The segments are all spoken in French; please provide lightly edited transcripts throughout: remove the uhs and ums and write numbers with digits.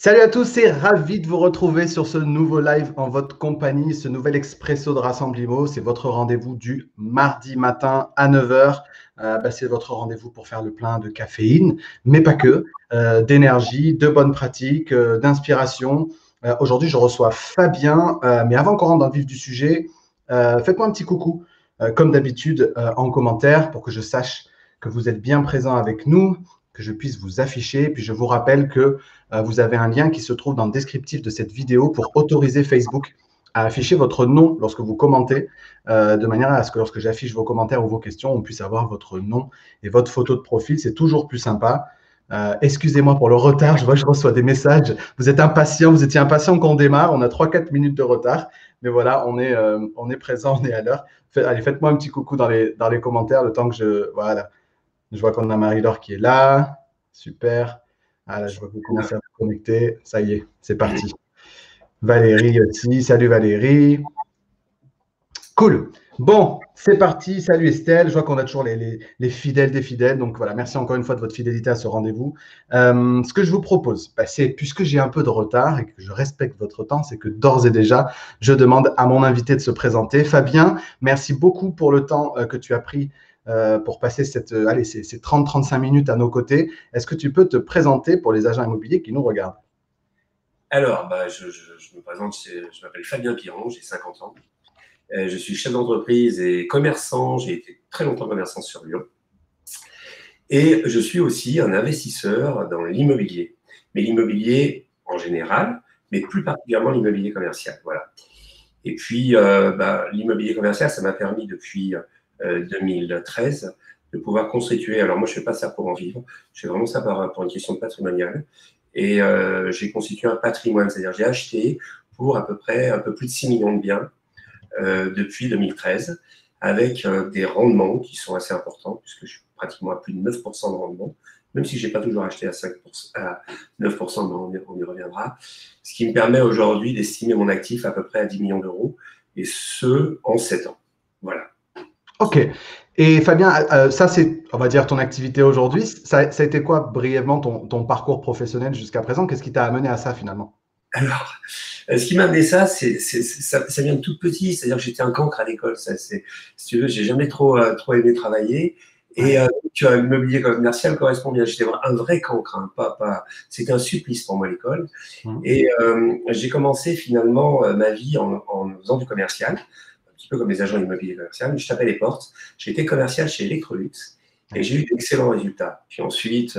Salut à tous et ravi de vous retrouver sur ce nouveau live en votre compagnie, ce nouvel expresso de Rassemblimo. C'est votre rendez-vous du mardi matin à 9 heures. C'est votre rendez-vous pour faire le plein de caféine, mais pas que, d'énergie, de bonnes pratiques, d'inspiration. Aujourd'hui, je reçois Fabien, mais avant qu'on rentre dans le vif du sujet, faites-moi un petit coucou, comme d'habitude, en commentaire pour que je sache que vous êtes bien présent avec nous, que je puisse vous afficher. Puis je vous rappelle que vous avez un lien qui se trouve dans le descriptif de cette vidéo pour autoriser Facebook à afficher votre nom lorsque vous commentez, de manière à ce que lorsque j'affiche vos commentaires ou vos questions, on puisse avoir votre nom et votre photo de profil. C'est toujours plus sympa. Excusez-moi pour le retard, je vois que je reçois des messages. Vous êtes impatient, vous étiez impatient qu'on démarre. On a 3-4 minutes de retard, mais voilà, on est présent, on est à l'heure. Allez, faites-moi un petit coucou dans les commentaires le temps que je… Voilà, je vois qu'on a Marie-Laure qui est là. Super. Ah là, je vois que vous commencez à vous connecter. Ça y est, c'est parti. Valérie aussi. Salut Valérie. Cool. Bon, c'est parti. Salut Estelle. Je vois qu'on a toujours les fidèles des fidèles. Donc voilà, merci encore une fois de votre fidélité à ce rendez-vous. Ce que je vous propose, c'est, puisque j'ai un peu de retard et que je respecte votre temps, c'est que d'ores et déjà, je demande à mon invité de se présenter. Fabien, merci beaucoup pour le temps que tu as pris pour passer ces 30-35 minutes à nos côtés. Est-ce que tu peux te présenter pour les agents immobiliers qui nous regardent? Alors, je me présente, je m'appelle Fabien Piron, j'ai 50 ans. Je suis chef d'entreprise et commerçant, j'ai été très longtemps commerçant sur Lyon. Et je suis aussi un investisseur dans l'immobilier, mais l'immobilier en général, mais plus particulièrement l'immobilier commercial. Voilà. Et puis, l'immobilier commercial, ça m'a permis depuis 2013 de pouvoir constituer. Alors moi, je ne fais pas ça pour en vivre, je fais vraiment ça pour une question de patrimoniale. Et j'ai constitué un patrimoine, c'est-à-dire j'ai acheté pour à peu près un peu plus de 6 millions de biens depuis 2013, avec des rendements qui sont assez importants, puisque je suis pratiquement à plus de 9% de rendement, même si je n'ai pas toujours acheté à 5%, à 9%, mais on y reviendra. Ce qui me permet aujourd'hui d'estimer mon actif à peu près à 10 millions d'euros, et ce, en 7 ans. Voilà. Ok. Et Fabien, ça c'est, on va dire, ton activité aujourd'hui. Ça a été quoi brièvement ton parcours professionnel jusqu'à présent? Qu'est-ce qui t'a amené à ça finalement? Alors, ce qui m'a amené ça, ça vient de tout petit. C'est-à-dire que j'étais un cancre à l'école. Si tu veux, j'ai jamais trop aimé travailler. Et l'immobilier commercial correspond bien. J'étais un vrai cancre, hein, c'était un supplice pour moi l'école. Et j'ai commencé finalement ma vie en faisant du commercial, un petit peu comme les agents immobiliers commerciaux. Je tapais les portes. J'ai été commercial chez Electrolux et j'ai eu d'excellents résultats. Puis ensuite,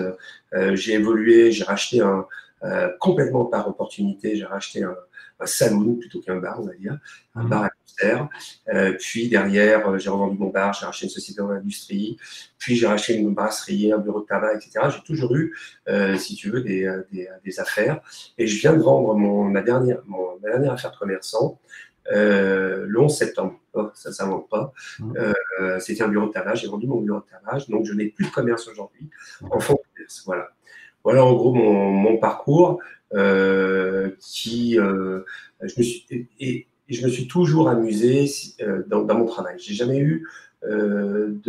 j'ai évolué, j'ai racheté complètement par opportunité, j'ai racheté un saloon plutôt qu'un bar, on va dire, un bar à concert. Puis derrière, j'ai revendu mon bar, j'ai racheté une société dans l'industrie, puis j'ai racheté une brasserie, un bureau de tabac, etc. J'ai toujours eu, si tu veux, des affaires. Et je viens de vendre ma dernière affaire de commerçant le 11 septembre. Oh, ça ne s'invente pas. C'était un bureau de tabac, j'ai vendu mon bureau de tabac, donc je n'ai plus de commerce aujourd'hui, en fonds de commerce. Voilà. Voilà en gros mon parcours je me suis toujours amusé dans mon travail. J'ai jamais eu une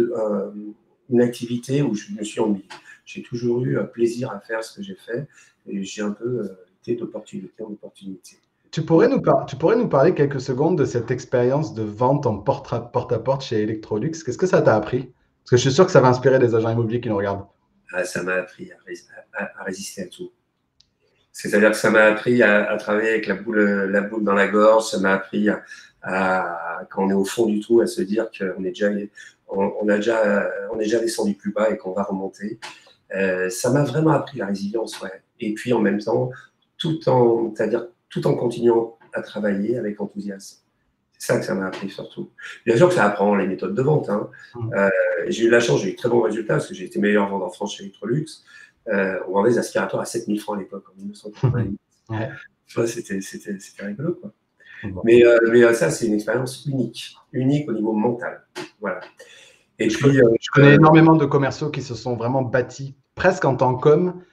activité où je me suis ennuyé. J'ai toujours eu plaisir à faire ce que j'ai fait et j'ai un peu été d'opportunité en opportunité. Tu pourrais nous parler quelques secondes de cette expérience de vente en porte-à-porte chez Electrolux. Qu'est-ce que ça t'a appris? Parce que je suis sûr que ça va inspirer des agents immobiliers qui nous regardent. Ça m'a appris à résister à tout. C'est-à-dire que ça m'a appris à travailler avec la boule dans la gorge, ça m'a appris quand on est au fond du trou, à se dire qu'on est déjà descendu plus bas et qu'on va remonter. Ça m'a vraiment appris la résilience, ouais. Et puis en même temps, tout en continuant à travailler avec enthousiasme. C'est ça que ça m'a appris surtout. Bien sûr que ça apprend les méthodes de vente. Hein. J'ai eu la chance, j'ai eu de très bons résultats parce que j'ai été meilleur vendeur en France chez Electrolux. On vendait des aspirateurs à 7 000 francs à l'époque, en 1988. Ouais. C'était rigolo, quoi. Mais ça, c'est une expérience unique au niveau mental. Voilà. Et je connais énormément de commerciaux qui se sont vraiment bâtis presque en tant qu'hommes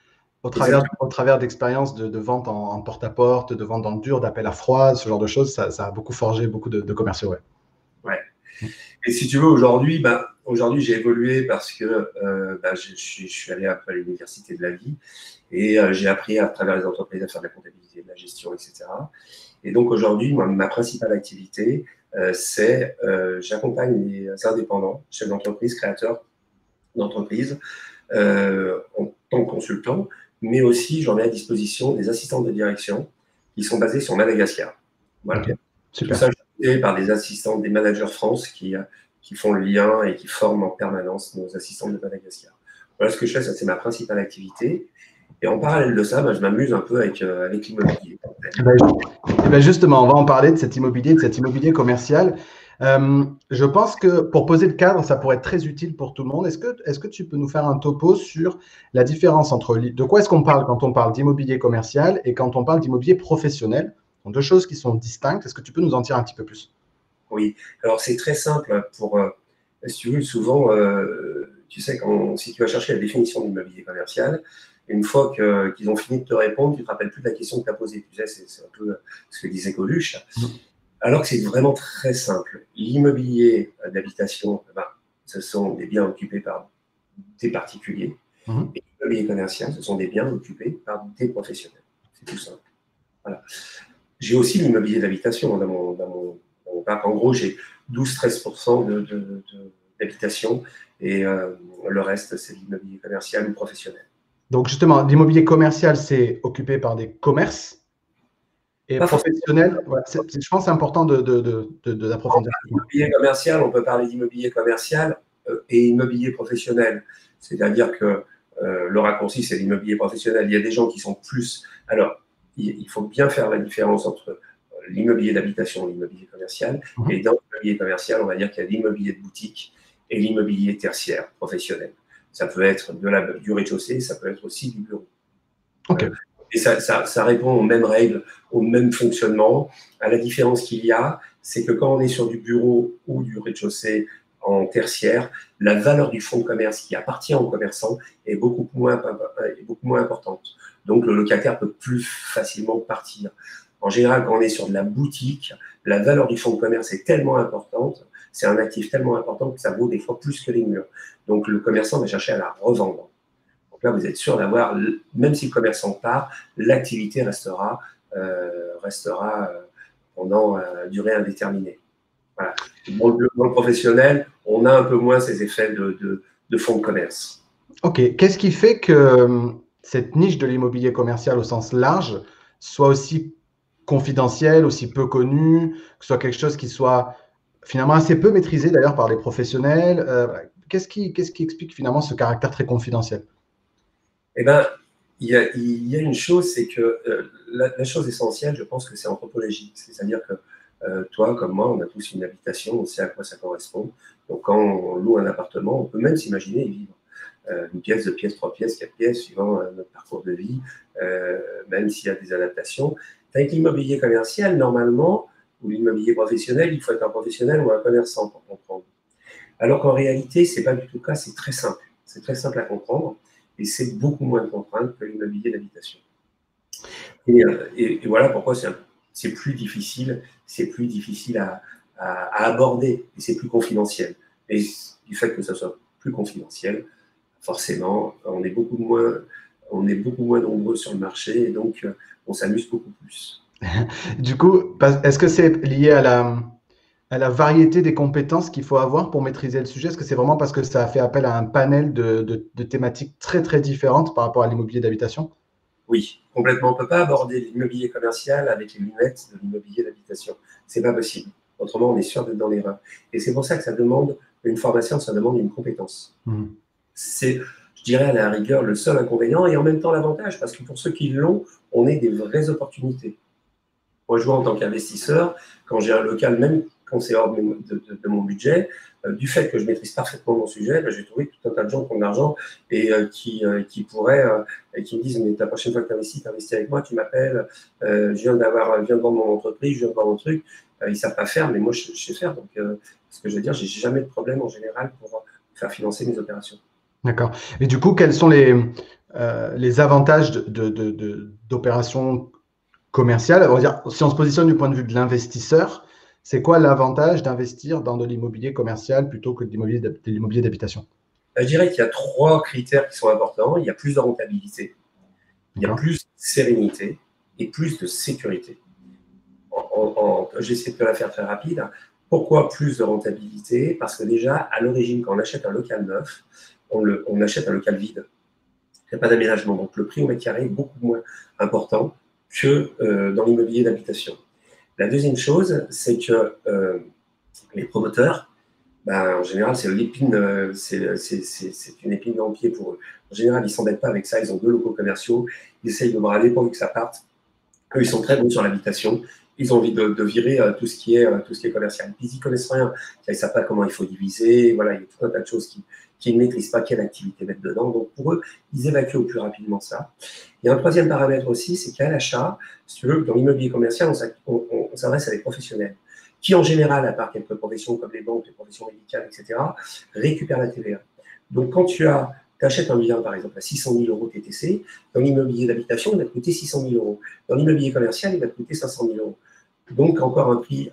au travers d'expériences de vente en porte-à-porte, de vente dans le dur, d'appel à froid, ce genre de choses. Ça a beaucoup forgé beaucoup de commerciaux. Ouais. Et si tu veux, aujourd'hui, aujourd'hui, j'ai évolué parce que je suis allé un peu à l'université de la vie et j'ai appris à travers les entreprises à faire de la comptabilité, de la gestion, etc. Et donc aujourd'hui, ma principale activité, c'est j'accompagne les indépendants, chefs d'entreprise, créateurs d'entreprise, en tant que consultant, mais aussi j'en ai à disposition des assistants de direction qui sont basés sur Madagascar. Voilà. Okay, super. Tout ça, je fais par des assistants, des managers France qui font le lien et qui forment en permanence nos assistants de Madagascar. Voilà ce que je fais, ça c'est ma principale activité. Et en parallèle de ça, je m'amuse un peu avec l'immobilier. Justement, on va en parler de cet immobilier commercial. Je pense que pour poser le cadre, ça pourrait être très utile pour tout le monde. Est-ce que tu peux nous faire un topo sur la différence entre de quoi est-ce qu'on parle quand on parle d'immobilier commercial et quand on parle d'immobilier professionnel? Ce sont deux choses qui sont distinctes. Est-ce que tu peux nous en dire un petit peu plus? Oui, alors c'est très simple. Si tu veux, souvent, tu sais, si tu vas chercher la définition d'immobilier commercial, une fois qu'ils ont fini de te répondre, tu ne te rappelles plus de la question que tu as posée. Tu sais, c'est un peu ce que disait Coluche. Alors que c'est vraiment très simple. L'immobilier d'habitation, ce sont des biens occupés par des particuliers. Et l'immobilier commercial, ce sont des biens occupés par des professionnels. C'est tout simple. Voilà. J'ai aussi l'immobilier d'habitation dans mon parc. En gros, j'ai 12-13% d'habitation et le reste, c'est l'immobilier commercial ou professionnel. Donc, justement, l'immobilier commercial, c'est occupé par des commerces. Et professionnel, ouais, je pense que c'est important d'approfondir. L'immobilier commercial, on peut parler d'immobilier commercial et immobilier professionnel. C'est-à-dire que le raccourci, c'est l'immobilier professionnel. Il y a des gens qui sont plus… Alors, il faut bien faire la différence entre l'immobilier d'habitation et l'immobilier commercial. Et dans l'immobilier commercial, on va dire qu'il y a l'immobilier de boutique et l'immobilier tertiaire professionnel. Ça peut être du rez-de-chaussée, ça peut être aussi du bureau. Okay. Et ça répond aux mêmes règles, au même fonctionnement. À la différence qu'il y a, c'est que quand on est sur du bureau ou du rez-de-chaussée en tertiaire, la valeur du fonds de commerce qui appartient aux commerçants est beaucoup moins importante. Donc, le locataire peut plus facilement partir. En général, quand on est sur de la boutique, la valeur du fonds de commerce est tellement importante, c'est un actif tellement important que ça vaut des fois plus que les murs. Donc, le commerçant va chercher à la revendre. Donc là, vous êtes sûr d'avoir, même si le commerçant part, l'activité restera pendant durée indéterminée. Voilà. Dans le professionnel, on a un peu moins ces effets de fonds de commerce. Ok. Qu'est-ce qui fait que cette niche de l'immobilier commercial au sens large soit aussi confidentielle, aussi peu connue, que ce soit quelque chose qui soit finalement assez peu maîtrisé d'ailleurs par les professionnels? Qu'est-ce qui explique finalement ce caractère très confidentiel? Eh bien, il y a une chose, c'est que la chose essentielle, je pense que c'est anthropologique. C'est-à-dire que toi, comme moi, on a tous une habitation, on sait à quoi ça correspond. Donc, quand on loue un appartement, on peut même s'imaginer y vivre. Une pièce, 2 pièces, 3 pièces, 4 pièces, suivant notre parcours de vie, même s'il y a des adaptations. Avec l'immobilier commercial, normalement, ou l'immobilier professionnel, il faut être un professionnel ou un commerçant pour comprendre. Alors qu'en réalité, ce n'est pas du tout le cas, c'est très simple. C'est très simple à comprendre et c'est beaucoup moins de contraintes que l'immobilier d'habitation. Et voilà pourquoi c'est plus difficile à aborder et c'est plus confidentiel. Et du fait que ça soit plus confidentiel, forcément, on est beaucoup moins nombreux sur le marché et donc on s'amuse beaucoup plus. Du coup, est-ce que c'est lié à la variété des compétences qu'il faut avoir pour maîtriser le sujet? Est-ce que c'est vraiment parce que ça a fait appel à un panel de thématiques très, très différentes par rapport à l'immobilier d'habitation? Oui, complètement. On ne peut pas aborder l'immobilier commercial avec les lunettes de l'immobilier d'habitation. Ce n'est pas possible. Autrement, on est sûr d'être dans l'erreur. Et c'est pour ça que ça demande une formation, ça demande une compétence. C'est, je dirais, à la rigueur, le seul inconvénient et en même temps l'avantage, parce que pour ceux qui l'ont, on est des vraies opportunités. Moi, je vois en tant qu'investisseur, quand j'ai un local, même quand c'est hors de mon budget, du fait que je maîtrise parfaitement mon sujet, j'ai trouvé tout un tas de gens qui ont de l'argent et qui me disent mais la prochaine fois que tu investis avec moi, tu m'appelles, je viens de vendre mon entreprise, je viens de vendre mon truc. Ils ne savent pas faire, mais moi, je sais faire. Donc, ce que je veux dire, je n'ai jamais de problème en général pour faire financer mes opérations. D'accord. Et du coup, quels sont les avantages d'opérations commerciales? On va dire, si on se positionne du point de vue de l'investisseur, C'est quoi l'avantage d'investir dans de l'immobilier commercial plutôt que de l'immobilier d'habitation? Je dirais qu'il y a 3 critères qui sont importants. Il y a plus de rentabilité, il y a plus de sérénité et plus de sécurité. J'essaie de te la faire très rapide. Pourquoi plus de rentabilité? Parce que déjà, à l'origine, quand on achète un local neuf, on achète un local vide. Il n'y a pas d'aménagement. Donc, le prix au mètre carré est beaucoup moins important que dans l'immobilier d'habitation. La deuxième chose, c'est que les promoteurs, en général, c'est une épine dans le pied pour eux. En général, ils ne s'embêtent pas avec ça. Ils ont 2 locaux commerciaux. Ils essayent de brader pourvu que ça parte. Eux, ils sont très bons sur l'habitation. Ils ont envie de virer tout ce qui est commercial. Puis, ils n'y connaissent rien. Ils ne savent pas comment il faut diviser. Voilà, il y a tout un tas de choses qu'ils ne maîtrisent pas, quelle activité mettre dedans. Donc, pour eux, ils évacuent au plus rapidement ça. Il y a un troisième paramètre aussi, c'est qu'à l'achat, si tu veux, dans l'immobilier commercial, on s'adresse à des professionnels qui, en général, à part quelques professions comme les banques, les professions médicales, etc., récupèrent la TVA. Donc, quand tu achètes un bien, par exemple, à 600 000 euros TTC, dans l'immobilier d'habitation, il va te coûter 600 000 euros. Dans l'immobilier commercial, il va te coûter 500 000 euros. Donc, encore un prix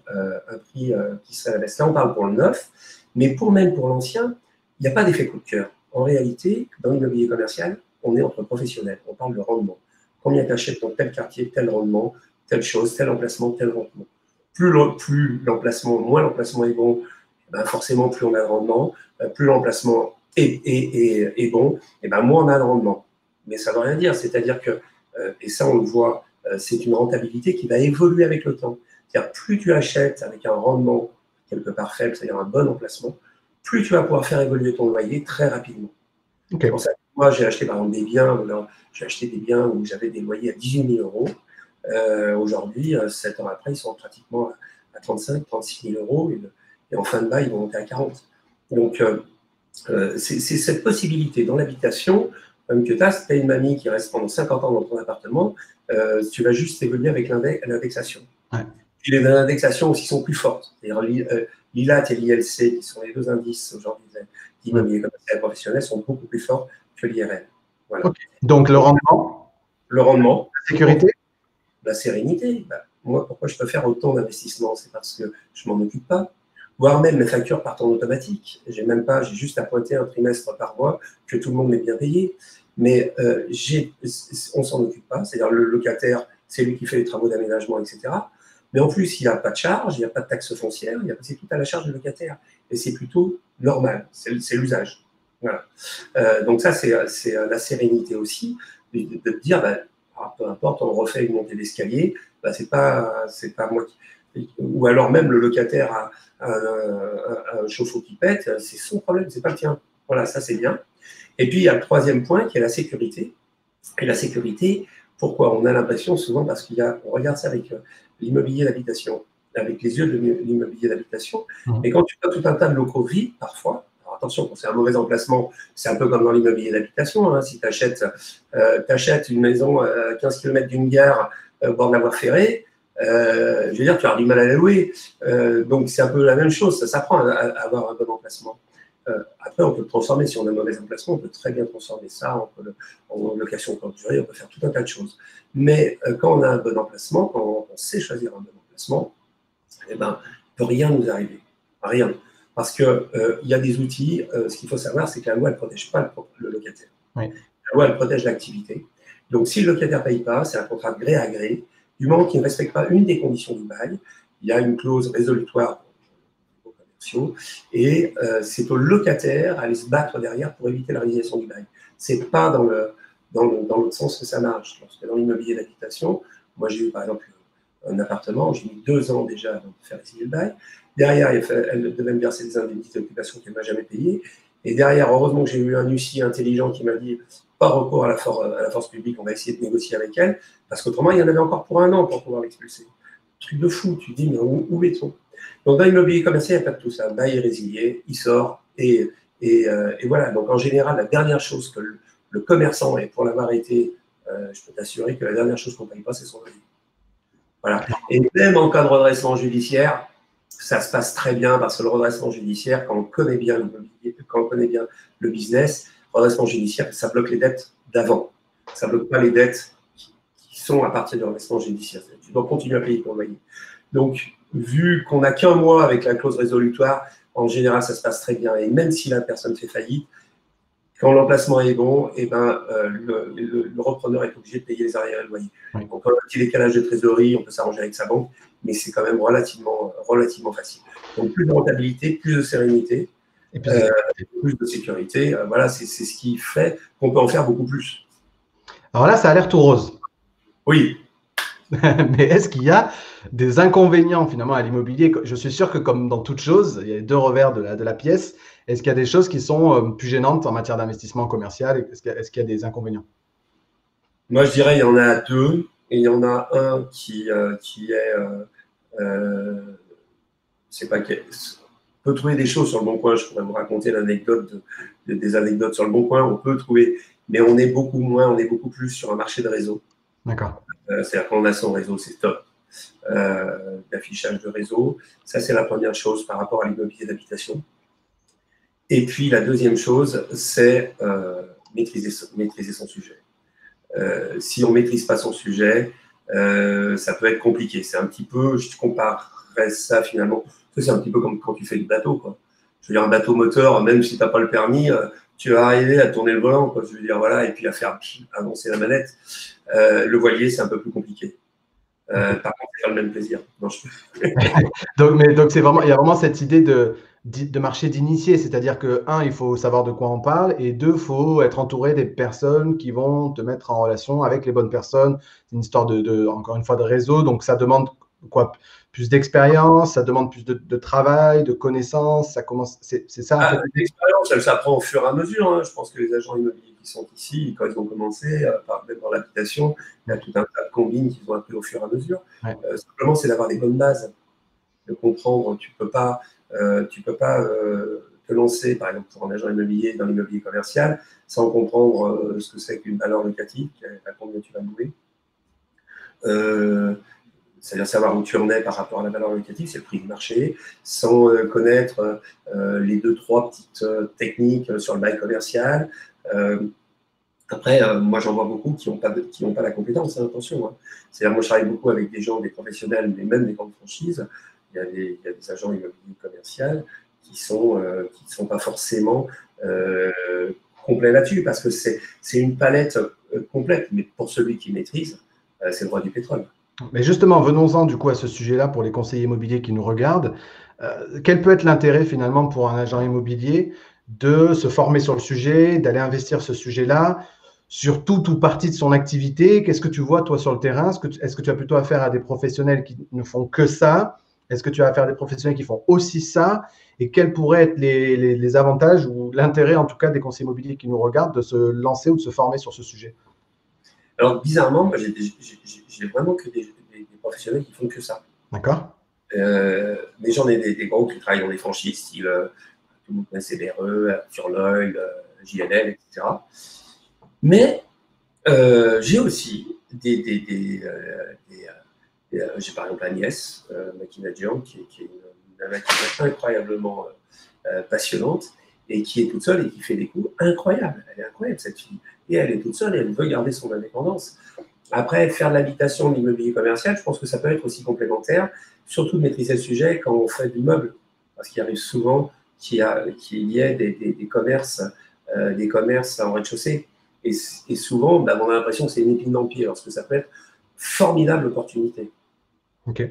qui serait à la baisse. Là, on parle pour le neuf, mais même pour l'ancien, il n'y a pas d'effet coup de cœur. En réalité, dans l'immobilier commercial, on est entre professionnels. On parle de rendement. Combien tu achètes dans tel quartier, tel rendement, telle chose, tel emplacement, tel rendement. Plus l'emplacement, moins l'emplacement est bon, forcément, plus on a de rendement. Plus l'emplacement est bon, moins on a de rendement. Mais ça ne veut rien dire. C'est-à-dire que, et ça, on le voit, c'est une rentabilité qui va évoluer avec le temps. C'est-à-dire, plus tu achètes avec un rendement quelque part faible, c'est-à-dire un bon emplacement, plus tu vas pouvoir faire évoluer ton loyer très rapidement. Okay. C'est pour ça que moi, j'ai acheté par exemple des biens, j'ai acheté des biens où j'avais des loyers à 18 000 euros. Aujourd'hui, 7 ans après, ils sont pratiquement à 35 36 000 euros et en fin de bail, ils vont monter à 40. Donc, c'est cette possibilité dans l'habitation que tu as. Si tu as une mamie qui reste pendant 50 ans dans ton appartement, tu vas juste évoluer avec l'indexation. Ouais. Puis les indexations aussi sont plus fortes. L'ILAT et l'ILC, qui sont les 2 indices aujourd'hui d'immobilier commercial professionnel, sont beaucoup plus forts que l'IRL. Voilà. Okay. Donc, le rendement, la sécurité, la sérénité. Moi, pourquoi je peux faire autant d'investissements? C'est parce que je ne m'en occupe pas. Voire même mes factures partent en automatique. J'ai juste à pointer un trimestre par mois que tout le monde m'est bien payé. Mais on ne s'en occupe pas. C'est-à-dire le locataire, c'est lui qui fait les travaux d'aménagement, etc. Mais en plus, il n'y a pas de charge, il n'y a pas de taxe foncière, c'est tout à la charge du locataire. Et c'est plutôt normal, c'est l'usage. Voilà. Donc ça, c'est la sérénité aussi, de te dire, peu importe, on refait une montée d'escalier, c'est pas moi qui... Ou alors même le locataire a un chauffe-eau qui pète, c'est son problème, c'est pas le tien. Voilà, ça c'est bien. Et puis il y a le troisième point qui est la sécurité. Et la sécurité, pourquoi? On a l'impression souvent, parce on regarde ça avec l'immobilier d'habitation, avec les yeux de l'immobilier d'habitation. Et quand tu as tout un tas de locaux vides, parfois, alors attention, quand c'est un mauvais emplacement, c'est un peu comme dans l'immobilier d'habitation. Hein, si tu achètes une maison à 15 km d'une gare au bord de la voie ferrée, je veux dire, tu as du mal à la louer. Donc, c'est un peu la même chose. Ça s'apprend à avoir un bon emplacement. Après, on peut le transformer. Si on a un mauvais emplacement, on peut très bien transformer ça en location courte durée. On peut faire tout un tas de choses. Mais quand on a un bon emplacement, quand on sait choisir un bon emplacement, il ne peut rien nous arriver. Rien. Parce qu'il y a des outils. Ce qu'il faut savoir, c'est que la loi, elle ne protège pas le locataire. Oui. La loi, elle protège l'activité. Donc, si le locataire ne paye pas, c'est un contrat de gré à gré. Du moment qu'il ne respecte pas une des conditions du bail, il y a une clause résolutoire commerciaux et c'est au locataire à aller se battre derrière pour éviter la résiliation du bail. Ce n'est pas dans l'autre sens que ça marche. Parce que dans l'immobilier d'habitation, moi j'ai eu par exemple un appartement, j'ai mis 2 ans déjà avant de faire résilier le bail. Derrière, elle devait me verser des indemnités d'occupation qu'elle ne m'a jamais payées. Et derrière, heureusement que j'ai eu un huissier intelligent qui m'a dit pas recours à la force publique, on va essayer de négocier avec elle, parce qu'autrement, il y en avait encore pour 1 an pour pouvoir l'expulser. Truc de fou, tu te dis, mais où est-on? Donc, dans l'immobilier commercial, il n'y a pas de tout ça. Bail est résilié, il sort, et voilà. Donc, en général, la dernière chose que le commerçant, et pour l'avoir été, je peux t'assurer que la dernière chose qu'on ne paye pas, c'est son loyer. Voilà. Et même en cas de redressement judiciaire, ça se passe très bien, parce que le redressement judiciaire, quand on connaît bien l'immobilier, quand on connaît bien le business, redressement judiciaire, ça bloque les dettes d'avant. Ça ne bloque pas les dettes qui sont à partir du redressement judiciaire. Tu dois continuer à payer ton loyer. Donc, vu qu'on n'a qu'un mois avec la clause résolutoire, en général, ça se passe très bien. Et même si la personne fait faillite, quand l'emplacement est bon, eh ben, le repreneur est obligé de payer les arriérés de loyer. Oui. Donc, quand on a un petit décalage de trésorerie, on peut s'arranger avec sa banque, mais c'est quand même relativement facile. Donc, plus de rentabilité, plus de sérénité, Et puis, plus de sécurité. Voilà, c'est ce qui fait qu'on peut en faire beaucoup plus. alors là, ça a l'air tout rose. Oui. Mais est-ce qu'il y a des inconvénients finalement à l'immobilier? Je suis sûr que comme dans toute chose, il y a deux revers de la pièce. Est-ce qu'il y a des choses qui sont plus gênantes en matière d'investissement commercial? Est-ce qu'il y a des inconvénients? Moi, je dirais il y en a deux. Et il y en a un qui est… c'est pas on peut trouver des choses sur le Bon Coin. Je pourrais vous raconter des anecdotes sur le Bon Coin. On peut trouver, mais on est beaucoup plus sur un marché de réseau. D'accord. C'est-à-dire qu'on a son réseau, c'est top. D'affichage de réseau. Ça, c'est la première chose par rapport à l'immobilier d'habitation. Et puis, la deuxième chose, c'est maîtriser son sujet. Si on ne maîtrise pas son sujet, ça peut être compliqué. C'est un petit peu, je comparerais ça finalement, c'est un petit peu comme quand tu fais du bateau, quoi. Je veux dire, un bateau moteur, même si tu n'as pas le permis, tu vas arriver à tourner le volant, quoi. Je veux dire, voilà, et puis à faire avancer la manette. Le voilier, c'est un peu plus compliqué. Par contre, c'est pas le même plaisir. Non, Donc c'est vraiment, il y a vraiment cette idée de marché d'initié, c'est-à-dire que, un, il faut savoir de quoi on parle, et deux, il faut être entouré des personnes qui vont te mettre en relation avec les bonnes personnes. C'est une histoire encore une fois, de réseau, donc ça demande quoi? Plus d'expérience, ça demande plus de travail, de connaissances, c'est ça en fait. L'expérience, elle s'apprend au fur et à mesure. Hein. Je pense que les agents immobiliers qui sont ici, quand ils ont commencé, même dans l'habitation, il y a tout un tas de combines qu'ils ont appris au fur et à mesure. Ouais. Simplement, c'est d'avoir des bonnes bases, de comprendre. Tu peux pas te lancer, par exemple, pour un agent immobilier dans l'immobilier commercial, sans comprendre ce que c'est qu'une valeur locative, à combien tu vas louer. C'est-à-dire savoir où tu en es par rapport à la valeur locative, c'est le prix du marché, sans connaître les 2-3 petites techniques sur le bail commercial. Après, moi, j'en vois beaucoup qui n'ont pas la compétence, hein, attention. Hein. C'est-à-dire, moi, je travaille beaucoup avec des gens, des professionnels, mais même des grandes franchises. Il y a des agents immobiliers commerciaux qui ne sont pas forcément complets là-dessus, parce que c'est une palette complète, mais pour celui qui maîtrise, c'est le roi du pétrole. Mais justement, venons-en du coup à ce sujet-là pour les conseillers immobiliers qui nous regardent. Quel peut être l'intérêt finalement pour un agent immobilier de se former sur le sujet, d'aller investir ce sujet-là, sur toute ou partie de son activité? Qu'est-ce que tu vois toi sur le terrain? Est-ce que tu as plutôt affaire à des professionnels qui ne font que ça? Est-ce que tu as affaire à des professionnels qui font aussi ça? Et quels pourraient être les avantages ou l'intérêt en tout cas des conseillers immobiliers qui nous regardent de se lancer ou de se former sur ce sujet? Alors, bizarrement, moi, j'ai vraiment que des professionnels qui font que ça. D'accord. Mais j'en ai des gros qui travaillent dans des franchises, style tout le monde connaît CBRE, Furloil, JLL, etc. Mais j'ai aussi j'ai par exemple Agnès Makinadjian, qui est une nana qui est incroyablement passionnante et qui est toute seule et qui fait des coups incroyables. Elle est incroyable, cette fille. Et elle est toute seule et elle veut garder son indépendance. Après, faire de l'habitation, de l'immobilier commercial, je pense que ça peut être aussi complémentaire, surtout de maîtriser le sujet quand on fait de l'immeuble. Parce qu'il arrive souvent qu'il y ait des commerces en rez-de-chaussée. Et souvent, on a l'impression que c'est une épine dans le pied, parce que ça peut être formidable opportunité. Ok.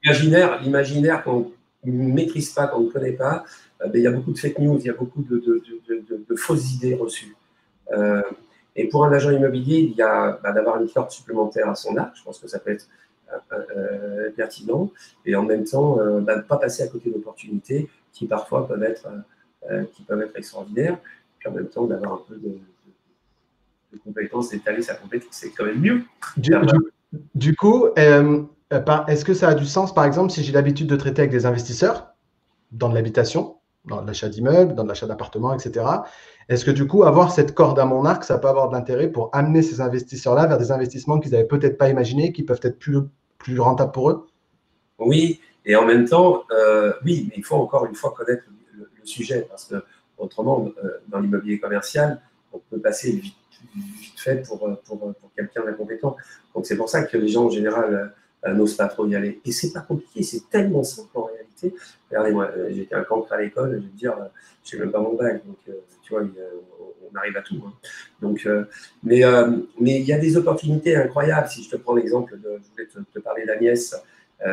L'imaginaire, quand on ne maîtrise pas, quand on ne connaît pas, il y a beaucoup de fake news, il y a beaucoup de fausses idées reçues. Et pour un agent immobilier, il y a d'avoir une corde supplémentaire à son arc. Je pense que ça peut être pertinent. Et en même temps, ne pas passer à côté d'opportunités qui parfois peuvent être extraordinaires. Puis en même temps, d'avoir un peu de compétences, d'étaler sa compétence, c'est quand même mieux. Du coup, est-ce que ça a du sens, par exemple, si j'ai l'habitude de traiter avec des investisseurs dans de l'habitation, dans l'achat d'immeubles, dans l'achat d'appartements, etc. Est-ce que du coup, avoir cette corde à mon arc, ça peut avoir de l'intérêt pour amener ces investisseurs-là vers des investissements qu'ils n'avaient peut-être pas imaginés, qui peuvent être plus rentables pour eux? Oui, et en même temps, oui, mais il faut encore une fois connaître le sujet, parce que autrement, dans l'immobilier commercial, on peut passer vite fait pour quelqu'un d'incompétent. Donc c'est pour ça que les gens en général n'osent pas trop y aller. Et c'est pas compliqué, c'est tellement simple en réalité. Regardez-moi, j'étais un cancre à l'école, je vais te dire, je sais même pas mon bac, donc tu vois, on arrive à tout. Hein. Donc, mais il y a des opportunités incroyables. Si je te prends l'exemple, je voulais te parler d'Agnès,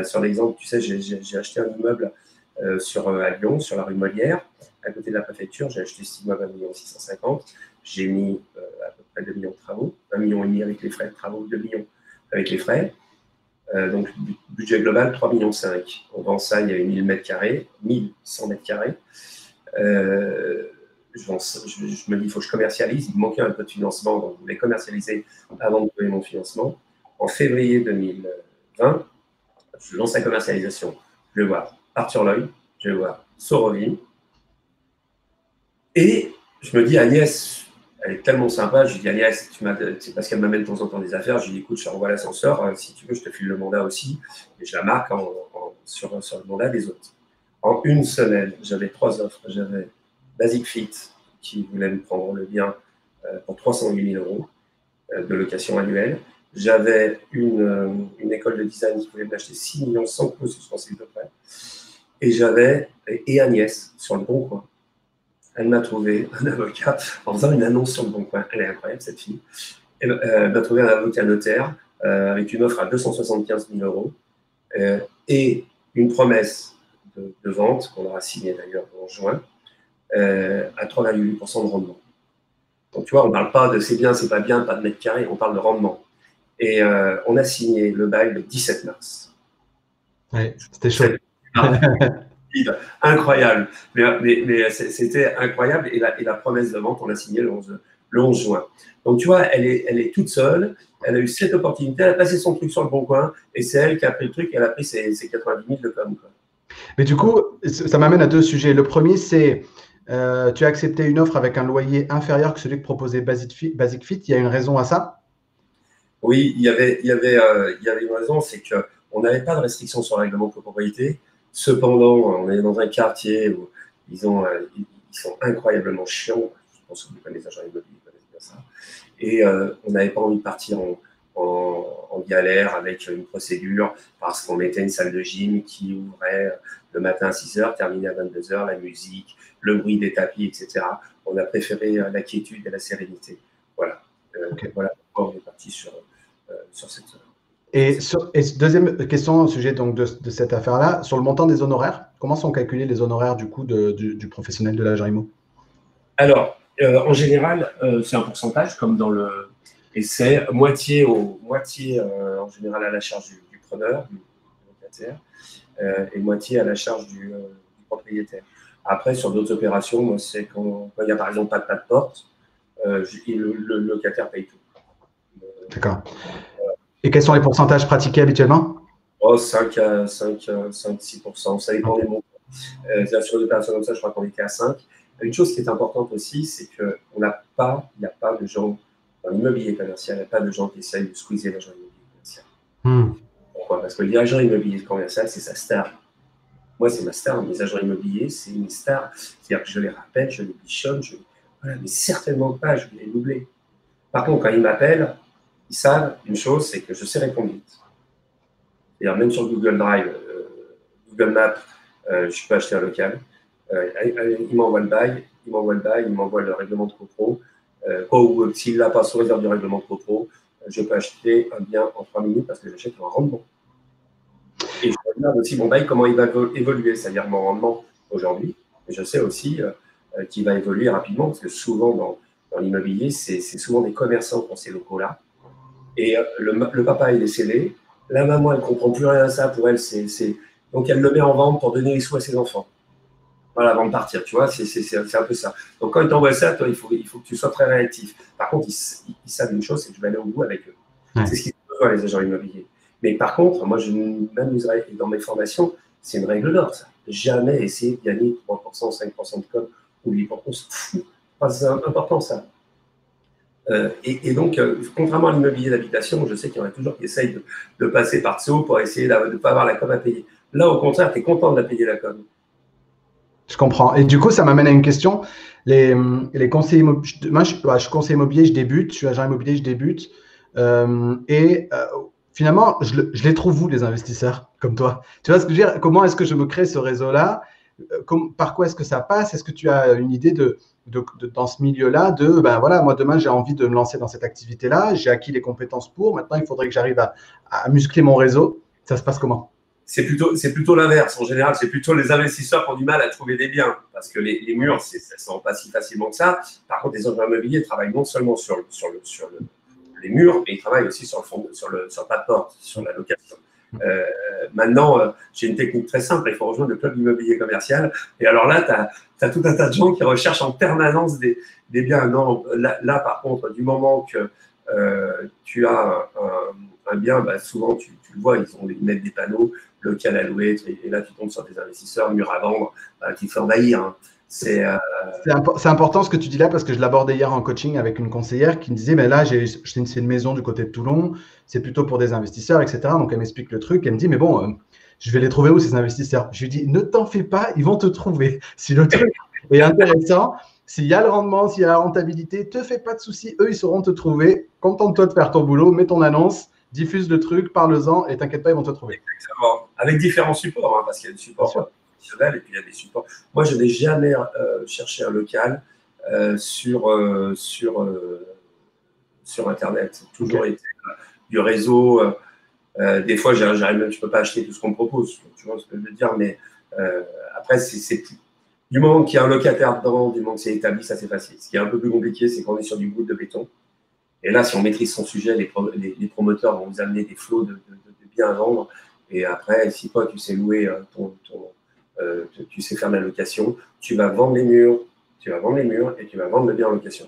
sur l'exemple, tu sais, j'ai acheté un immeuble à Lyon, sur la rue Molière, à côté de la préfecture. J'ai acheté cet immeuble à 1,650 000. J'ai mis à peu près 2 millions de travaux, 1,5 million avec les frais de travaux, 2 millions avec les frais. Donc, budget global, 3,5 millions. On vend ça, il y avait 1000 mètres carrés, 1100 mètres carrés. Je me dis, il faut que je commercialise. Il me manquait un peu de financement, donc je voulais commercialiser avant de trouver mon financement. En février 2020, je lance la commercialisation. Je vais voir Arthur Lloyd, je vais voir Sorovine. Et je me dis, Agnès, elle est tellement sympa. Je lui dis, Agnès, c'est parce qu'elle m'amène de temps en temps des affaires. Je lui dis, écoute, je renvoie l'ascenseur. Si tu veux, je te file le mandat aussi. Et je la marque sur le mandat des autres. En une semaine, j'avais 3 offres. J'avais Basic Fit, qui voulait me prendre le bien pour 308 000 € de location annuelle. J'avais une école de design qui voulait m'acheter 6 millions sans cause, je pense à peu près. Et Agnès, sur le Bon Coin. Elle m'a trouvé un avocat en faisant une annonce sur le Bon Coin. Elle est incroyable, cette fille. Elle m'a trouvé un avocat notaire avec une offre à 275 000 € et une promesse de vente qu'on aura signée d'ailleurs en juin à 3,8% de rendement. Donc, tu vois, on ne parle pas de c'est bien, c'est pas bien, pas de mètres carrés, on parle de rendement. Et on a signé le bail le 17 mars. Oui, c'était chaud. Incroyable. Mais c'était incroyable. Et la promesse de vente, on l'a signée le 11 juin. Donc, tu vois, elle est toute seule. Elle a eu cette opportunité. Elle a passé son truc sur le Bon Coin. Et c'est elle qui a pris le truc. Elle a pris ses 90 000 de com. Mais du coup, ça m'amène à 2 sujets. Le premier, c'est tu as accepté une offre avec un loyer inférieur que celui que proposait Basic Fit. Il y a une raison à ça? Oui, il y avait une raison, c'est qu'on n'avait pas de restriction sur le règlement de copropriété. Cependant, on est dans un quartier où ils sont incroyablement chiants. Je pense que les agents immobiliers connaissent bien ça. Et on n'avait pas envie de partir en galère avec une procédure parce qu'on mettait une salle de gym qui ouvrait le matin à 6 h, terminait à 22 h, la musique, le bruit des tapis, etc. On a préféré la quiétude et la sérénité. Voilà. Okay. Voilà pourquoi on est parti sur cette. Et deuxième question au sujet donc, de cette affaire-là, sur le montant des honoraires, comment sont calculés les honoraires du coup du professionnel de l'agent IMO? Alors, en général, c'est un pourcentage comme dans le. Et c'est moitié en général à la charge du preneur, du locataire, et moitié à la charge du propriétaire. Après, sur d'autres opérations, moi, c'est quand il n'y a par exemple pas de porte, le locataire paye tout. D'accord. Et quels sont les pourcentages pratiqués habituellement? 5-6%, ça dépend des montants. Sur des opérations comme ça, je crois qu'on était à 5. Une chose qui est importante aussi, c'est qu'il n'y a pas de gens dans l'immobilier commercial, il n'y a pas de gens qui essayent de squeezer l'agent immobilier commercial. Pourquoi? Parce que le dirigeant immobilier commercial, c'est sa star. Moi, c'est ma star. Mes agents immobiliers, c'est une star. C'est-à-dire que je les rappelle, je les bichonne, voilà, mais certainement pas, je vais les doubler. Par contre, quand ils m'appellent, ils savent une chose, c'est que je sais répondre vite. C'est-à-dire, même sur Google Drive, Google Maps, je peux acheter un local. Il m'envoie le bail, il m'envoie le règlement de copro. Ou s'il n'a pas sous réserve du règlement de copro, je peux acheter un bien en 3 minutes parce que j'achète un rendement. Et je regarde aussi mon bail, comment il va évoluer, c'est-à-dire mon rendement aujourd'hui. Et je sais aussi qu'il va évoluer rapidement parce que souvent dans l'immobilier, c'est souvent des commerçants qui ont ces locaux-là. Et le papa est décédé. La maman, elle ne comprend plus rien à ça. Pour elle, donc elle le met en vente pour donner les sous à ses enfants. Voilà, avant de partir, tu vois, c'est un peu ça. Donc quand ils t'envoient ça, toi, il faut que tu sois très réactif. Par contre, ils savent une chose, c'est que je vais aller au bout avec eux. Ouais. C'est ce qu'ils font les agents immobiliers. Mais par contre, moi, je m'amuserais, et dans mes formations, c'est une règle d'or, ça. Jamais essayer de gagner 3%, 5% de com ou 8%, on se fout. C'est important, ça. Et donc, contrairement à l'immobilier d'habitation, je sais qu'il y en a toujours qui essayent de passer par dessous pour essayer de ne pas avoir la com à payer. Là, au contraire, tu es content de la payer, la com. Je comprends. Et du coup, ça m'amène à une question. Les conseillers immobiliers, moi, je suis conseiller immobilier, je débute, je suis agent immobilier, je débute. finalement, je les trouve où, les investisseurs comme toi? Tu vois ce que je veux dire? Comment est-ce que je me crée ce réseau-là? Par quoi est-ce que ça passe? Est-ce que tu as une idée dans ce milieu-là ben voilà, moi demain j'ai envie de me lancer dans cette activité-là, j'ai acquis les compétences pour, maintenant il faudrait que j'arrive à muscler mon réseau. Ça se passe comment? C'est plutôt l'inverse. En général, c'est plutôt les investisseurs qui ont du mal à trouver des biens parce que les murs, ça ne se rend pas si facilement que ça. Par contre, les agents immobiliers travaillent non seulement sur les murs, mais ils travaillent aussi sur le pas de porte, sur la location. Maintenant, j'ai une technique très simple. Il faut rejoindre le club immobilier commercial. Et alors là, tu as tout un tas de gens qui recherchent en permanence des biens. Non, là, par contre, du moment que tu as un bien, bah, souvent, tu le vois, ils mettent des panneaux, local à louer, et là, tu tombes sur des investisseurs, murs à vendre, qui te font envahir. Hein. C'est important ce que tu dis là parce que je l'abordais hier en coaching avec une conseillère qui me disait mais là, c'est une maison du côté de Toulon, c'est plutôt pour des investisseurs, etc. Donc, elle m'explique le truc. Elle me dit mais bon, je vais les trouver où ces investisseurs? Je lui dis ne t'en fais pas, ils vont te trouver. Si le truc est intéressant, s'il y a le rendement, s'il y a la rentabilité, te fais pas de soucis, eux, ils sauront te trouver. Contente-toi de faire ton boulot, mets ton annonce, diffuse le truc, parle-en et t'inquiète pas, ils vont te trouver. Exactement. Avec différents supports, hein, parce qu'il y a des supports professionnels et puis il y a des supports. Moi, je n'ai jamais cherché un local sur Internet. C'est toujours été du réseau. Des fois, j'arrive même, je ne peux pas acheter tout ce qu'on me propose. Tu vois ce que je veux dire, mais après, du moment qu'il y a un locataire dedans, du moment que c'est établi, ça c'est facile. Ce qui est un peu plus compliqué, c'est qu'on est sur du bout de béton. Et là, si on maîtrise son sujet, les promoteurs vont vous amener des flots de biens à vendre. Et après, si toi, tu sais louer tu sais faire de la location, tu vas vendre les murs, et tu vas vendre le bien en location.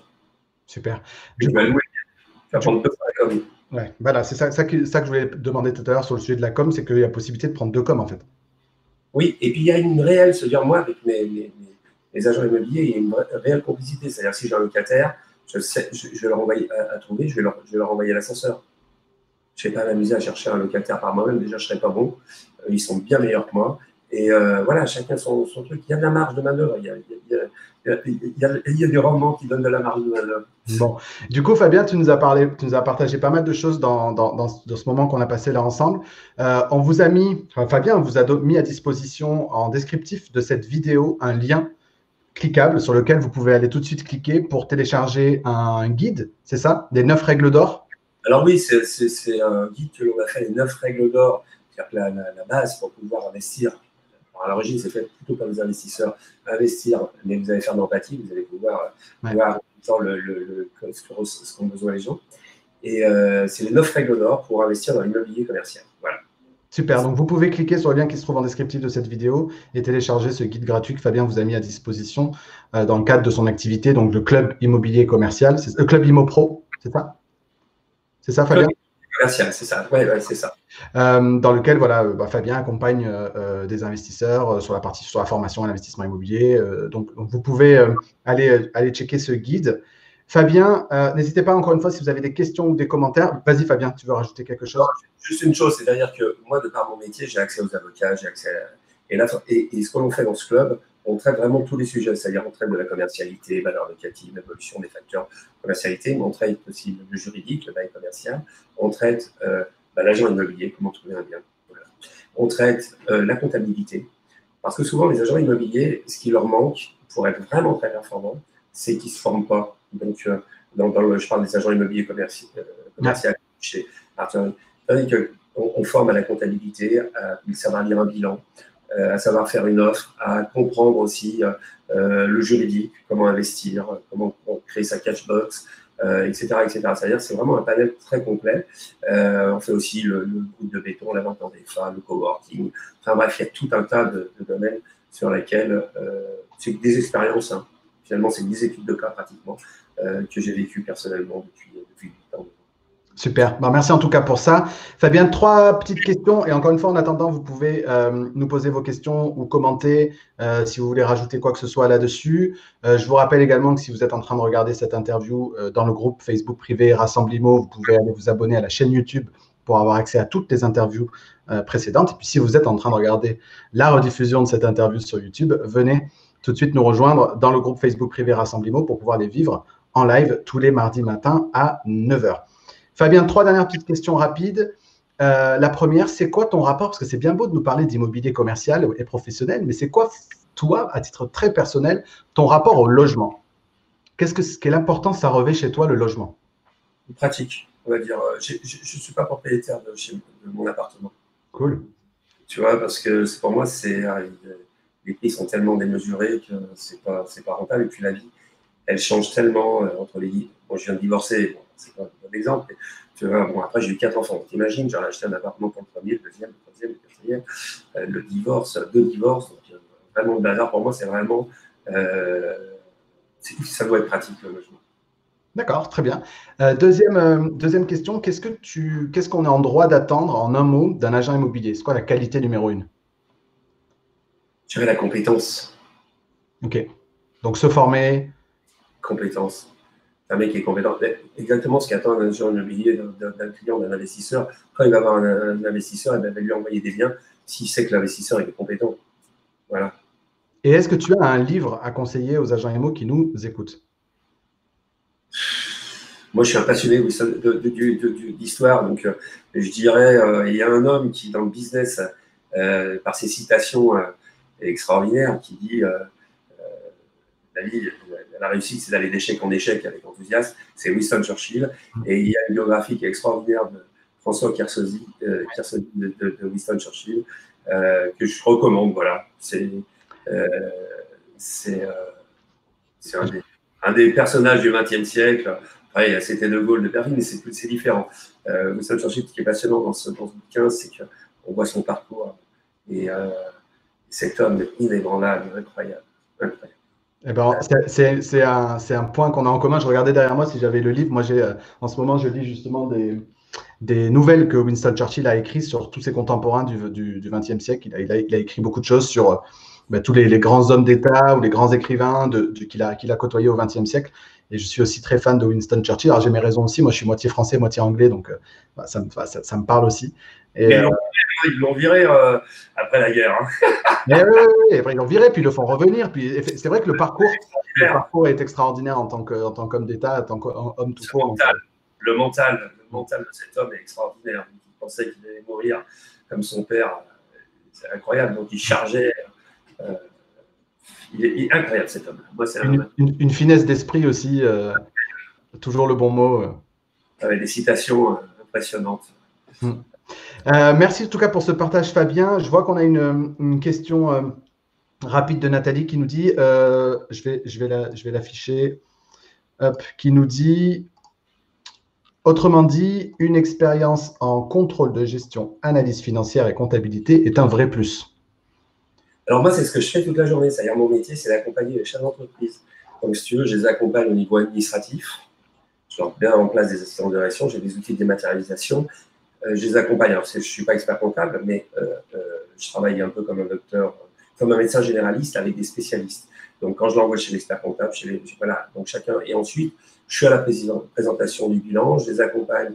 Super. Tu vas louer, tu vas prendre deux fois la com. Ouais, voilà, c'est ça que je voulais demander tout à l'heure sur le sujet de la com, c'est qu'il y a possibilité de prendre deux coms en fait. Oui, et puis il y a une réelle, c'est-à-dire moi, avec mes agents immobiliers, il y a une réelle complicité. C'est-à-dire si j'ai un locataire, je vais leur envoyer à trouver, je vais leur envoyer l'ascenseur. Je ne vais pas m'amuser à chercher un locataire par moi-même. Déjà, je ne serais pas bon. Ils sont bien meilleurs que moi. Et voilà, chacun son truc. Il y a de la marge de manœuvre. Il y a du rendement qui donne de la marge de manœuvre. Bon, du coup, Fabien, tu nous as partagé pas mal de choses dans ce moment qu'on a passé là ensemble. Fabien vous a mis à disposition en descriptif de cette vidéo un lien cliquable sur lequel vous pouvez aller tout de suite cliquer pour télécharger un guide, c'est ça? Des 9 règles d'or? Alors oui, c'est un guide que l'on a fait, les 9 règles d'or, c'est-à-dire la base pour pouvoir investir. Alors à l'origine, c'est fait plutôt par les investisseurs. Investir, mais vous allez faire de l'empathie, vous allez pouvoir voir ce qu'ont besoin les gens. Et c'est les 9 règles d'or pour investir dans l'immobilier commercial. Voilà. Super, donc vous pouvez cliquer sur le lien qui se trouve en descriptif de cette vidéo et télécharger ce guide gratuit que Fabien vous a mis à disposition dans le cadre de son activité, donc le club immobilier commercial, le club ImmoPro, c'est ça? C'est ça, Fabien? Commercial, c'est ça. Oui, c'est ça. Dans lequel voilà, Fabien accompagne des investisseurs sur la formation à l'investissement immobilier. Donc, vous pouvez aller checker ce guide. Fabien, n'hésitez pas encore une fois si vous avez des questions ou des commentaires. Vas-y, Fabien, tu veux rajouter quelque chose? Juste une chose, c'est-à-dire que moi, de par mon métier, j'ai accès aux avocats, j'ai accès et ce que l'on fait dans ce club, on traite vraiment tous les sujets, c'est-à-dire on traite de la commercialité, valeur locative, l'évolution des facteurs commercialité, mais on traite aussi le juridique, le bail commercial, on traite l'agent immobilier, comment trouver un bien. Voilà. On traite la comptabilité, parce que souvent les agents immobiliers, ce qui leur manque pour être vraiment très performants, c'est qu'ils ne se forment pas. Donc, je parle des agents immobiliers commerciaux chez Arthur. C'est-à-dire qu'on forme à la comptabilité, à savoir lire un bilan, à savoir faire une offre, à comprendre aussi le juridique, comment investir, comment créer sa cash box, etc. C'est-à-dire c'est vraiment un panel très complet. On fait aussi le groupe de béton, la vente en DFA, le coworking. Enfin bref, il y a tout un tas de domaines sur lesquels c'est des expériences. Hein. Finalement, c'est des études de cas pratiquement que j'ai vécues personnellement depuis 8 ans. Super. Merci en tout cas pour ça. Fabien, 3 petites questions. Et encore une fois, en attendant, vous pouvez nous poser vos questions ou commenter si vous voulez rajouter quoi que ce soit là-dessus. Je vous rappelle également que si vous êtes en train de regarder cette interview dans le groupe Facebook privé Rassemblimo, vous pouvez aller vous abonner à la chaîne YouTube pour avoir accès à toutes les interviews précédentes. Et puis, si vous êtes en train de regarder la rediffusion de cette interview sur YouTube, venez tout de suite nous rejoindre dans le groupe Facebook privé Rassemblimo pour pouvoir les vivre en live tous les mardis matins à 9 h. Fabien, 3 dernières petites questions rapides. La première, c'est quoi ton rapport? Parce que c'est bien beau de nous parler d'immobilier commercial et professionnel, mais c'est quoi, toi, à titre très personnel, ton rapport au logement? Quelle importance ça revêt chez toi, le logement? Pratique, on va dire. Je ne suis pas propriétaire de mon appartement. Cool. Tu vois, parce que pour moi, les prix sont tellement démesurés que c'est pas rentable. Et puis la vie, elle change tellement entre les vies. Moi, je viens de divorcer, bon, c'est pas un bon exemple. Mais, tu vois, bon, après, j'ai eu 4 enfants. T'imagines, j'aurais acheté un appartement pour le premier, le deuxième, le troisième, le quatrième. Le divorce, 2 divorces. Donc, vraiment, le bazar, pour moi, c'est vraiment. Ça doit être pratique, le logement. D'accord, très bien. Deuxième question, qu'est-ce qu'on est en droit d'attendre en un mot d'un agent immobilier? C'est quoi la qualité numéro 1? Tu la compétence. Ok. Donc se former. Compétence. Un mec qui est compétent. Exactement ce qu'attend un agent immobilier d'un client, d'un investisseur. Quand il va avoir un investisseur, il va lui envoyer des biens s'il sait que l'investisseur est compétent. Voilà. Et est-ce que tu as un livre à conseiller aux agents IMO qui nous écoutent? Moi, je suis un passionné d'histoire, donc je dirais, il y a un homme qui, dans le business, par ses citations extraordinaires, qui dit la vie, la réussite, c'est d'aller d'échec en échec avec enthousiasme. C'est Winston Churchill. Et il y a une biographie qui est extraordinaire de François Kersaudy, de Winston Churchill, que je recommande. Voilà. C'est un des personnages du XXe siècle. Après, c'était De Gaulle, de Berlin, mais c'est différent. Winston Churchill, ce qui est passionnant dans ce bouquin, c'est qu'on voit son parcours. Et cet homme inébranlable, incroyable. Eh ben, c'est un point qu'on a en commun. Je regardais derrière moi si j'avais le livre. Moi, en ce moment, je lis justement des nouvelles que Winston Churchill a écrites sur tous ses contemporains du XXe siècle. Il a écrit beaucoup de choses sur tous les grands hommes d'État ou les grands écrivains qu'il a côtoyés au XXe siècle. Et je suis aussi très fan de Winston Churchill. Alors, j'ai mes raisons aussi. Moi, je suis moitié français, moitié anglais, donc ça me parle aussi. Et, ils l'ont viré après la guerre. Hein. Mais oui, après, ils l'ont viré, puis ils le font revenir. Puis c'est vrai que le parcours est extraordinaire en tant qu'homme d'État, en tant qu'homme tout court. Le mental de cet homme est extraordinaire. Il pensait qu'il allait mourir comme son père. C'est incroyable. Donc il chargeait. Il est incroyable cet homme. Moi, c'est une finesse d'esprit aussi. Toujours le bon mot. Avec des citations impressionnantes. Merci en tout cas pour ce partage, Fabien. Je vois qu'on a une question rapide de Nathalie qui nous dit, je vais l'afficher, qui nous dit, autrement dit, une expérience en contrôle de gestion, analyse financière et comptabilité est un vrai plus. Alors moi, c'est ce que je fais toute la journée. C'est-à-dire mon métier, c'est d'accompagner les chefs d'entreprise. Donc si tu veux, je les accompagne au niveau administratif. Je leur mets en place des assistants de direction, j'ai des outils de dématérialisation. Je les accompagne. Alors, je ne suis pas expert comptable, mais je travaille un peu comme un docteur, comme un médecin généraliste avec des spécialistes. Donc, quand je l'envoie chez l'expert comptable, voilà, donc chacun. Et ensuite, je suis à la présentation du bilan, je les accompagne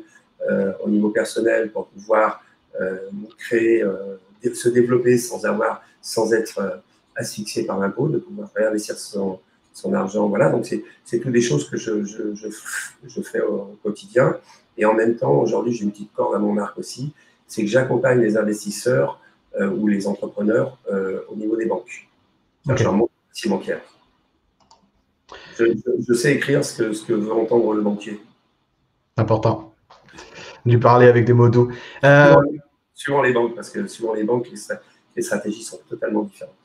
au niveau personnel pour pouvoir créer, se développer sans être asphyxié par l'impôt, de pouvoir réinvestir son argent. Voilà, donc c'est toutes des choses que je fais au quotidien. Et en même temps, aujourd'hui, j'ai une petite corde à mon arc aussi, c'est que j'accompagne les investisseurs ou les entrepreneurs au niveau des banques. Okay. J'en monte aussi bancaire. Je sais écrire ce que veut entendre le banquier. Important. Lui parler avec des mots doux. Suivant les banques, parce que suivant les banques, les stratégies sont totalement différentes.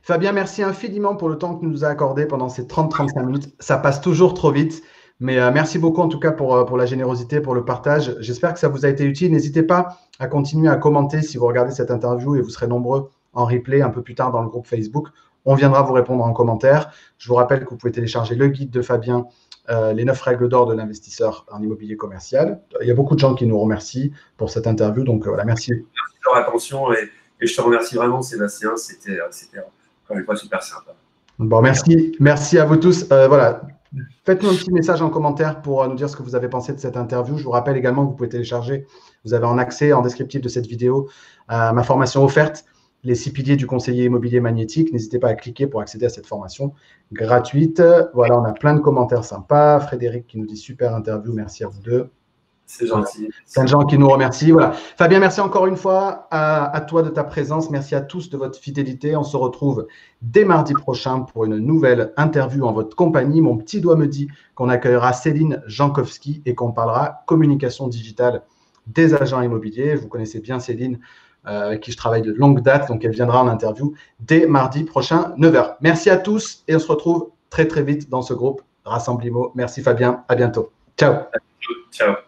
Fabien, merci infiniment pour le temps que tu nous as accordé pendant ces 30-35 minutes. Ça passe toujours trop vite. Mais merci beaucoup en tout cas pour la générosité, pour le partage. J'espère que ça vous a été utile. N'hésitez pas à continuer à commenter si vous regardez cette interview et vous serez nombreux en replay un peu plus tard dans le groupe Facebook. On viendra vous répondre en commentaire. Je vous rappelle que vous pouvez télécharger le guide de Fabien, les 9 règles d'or de l'investisseur en immobilier commercial. Il y a beaucoup de gens qui nous remercient pour cette interview. Donc voilà, merci. Merci de leur attention et je te remercie vraiment, Sébastien. C'était encore une fois super sympa. Bon, merci à vous tous. Voilà. Faites-nous un petit message en commentaire pour nous dire ce que vous avez pensé de cette interview. Je vous rappelle également que vous pouvez télécharger, vous avez en accès en descriptif de cette vidéo, ma formation offerte, les 6 piliers du conseiller immobilier magnétique. N'hésitez pas à cliquer pour accéder à cette formation gratuite. Voilà, on a plein de commentaires sympas. Frédéric qui nous dit super interview, merci à vous deux. C'est gentil. Plein de gens qui nous remercient. Voilà. Fabien, merci encore une fois à toi de ta présence. Merci à tous de votre fidélité. On se retrouve dès mardi prochain pour une nouvelle interview en votre compagnie. Mon petit doigt me dit qu'on accueillera Céline Jankowski et qu'on parlera communication digitale des agents immobiliers. Vous connaissez bien Céline, avec qui je travaille de longue date. Donc, elle viendra en interview dès mardi prochain, 9h. Merci à tous et on se retrouve très, très vite dans ce groupe Rassemble Imo. Merci Fabien. À bientôt. Ciao. Ciao.